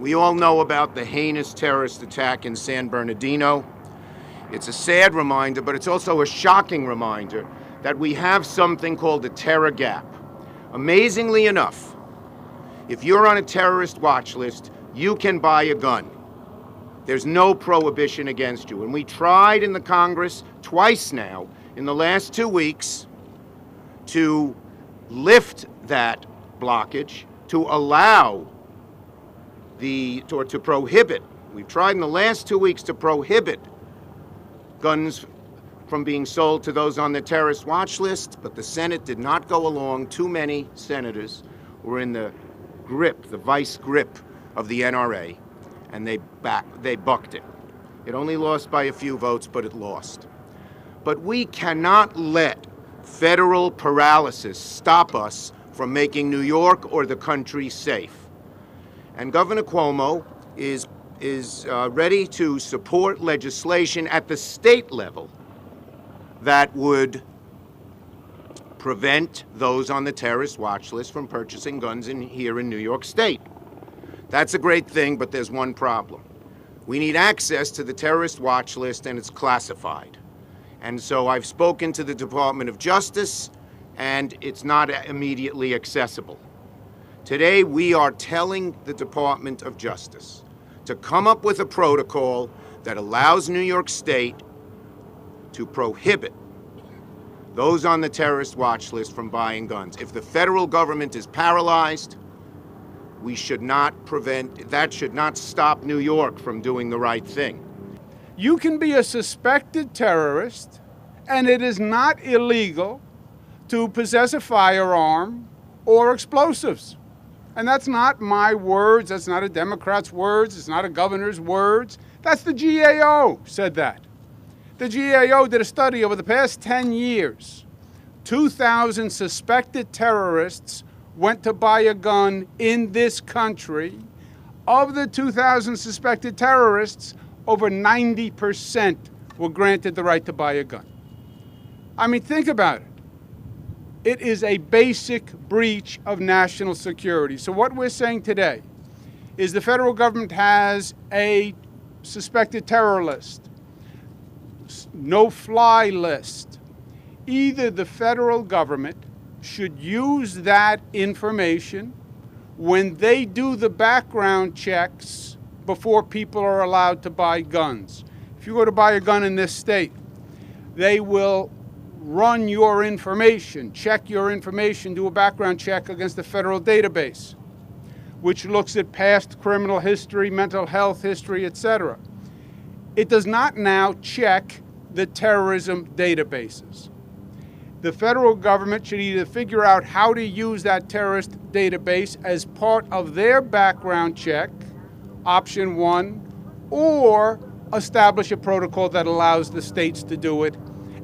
We all know about the heinous terrorist attack in San Bernardino. It's a sad reminder, but it's also a shocking reminder that we have something called a terror gap. Amazingly enough, if you're on a terrorist watch list, you can buy a gun. There's no prohibition against you. And we tried in the Congress twice now in the last 2 weeks to lift that blockage, to allow to prohibit. We've tried in the last 2 weeks to prohibit guns from being sold to those on the terrorist watch list, but the Senate did not go along. Too many senators were in the grip, the vice grip of the NRA, and they bucked it. It only lost by a few votes, but it lost. But we cannot let federal paralysis stop us from making New York or the country safe. And Governor Cuomo is ready to support legislation at the state level that would prevent those on the terrorist watch list from purchasing guns here in New York State. That's a great thing, but there's one problem. We need access to the terrorist watch list, and it's classified. And so I've spoken to the Department of Justice, and it's not immediately accessible. Today, we are telling the Department of Justice to come up with a protocol that allows New York State to prohibit those on the terrorist watch list from buying guns. If the federal government is paralyzed, that should not stop New York from doing the right thing. You can be a suspected terrorist, and it is not illegal to possess a firearm or explosives. And that's not my words, that's not a Democrat's words, it's not a governor's words. That's the GAO said that. The GAO did a study over the past 10 years. 2,000 suspected terrorists went to buy a gun in this country. Of the 2,000 suspected terrorists, over 90% were granted the right to buy a gun. I mean, think about it. It is a basic breach of national security. So what we're saying today is the federal government has a suspected terror list, no-fly list. Either the federal government should use that information when they do the background checks before people are allowed to buy guns. If you go to buy a gun in this state, they will run your information, check your information, do a background check against the federal database, which looks at past criminal history, mental health history, etc. It does not now check the terrorism databases. The federal government should either figure out how to use that terrorist database as part of their background check, option one, or establish a protocol that allows the states to do it,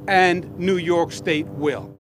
and New York State will.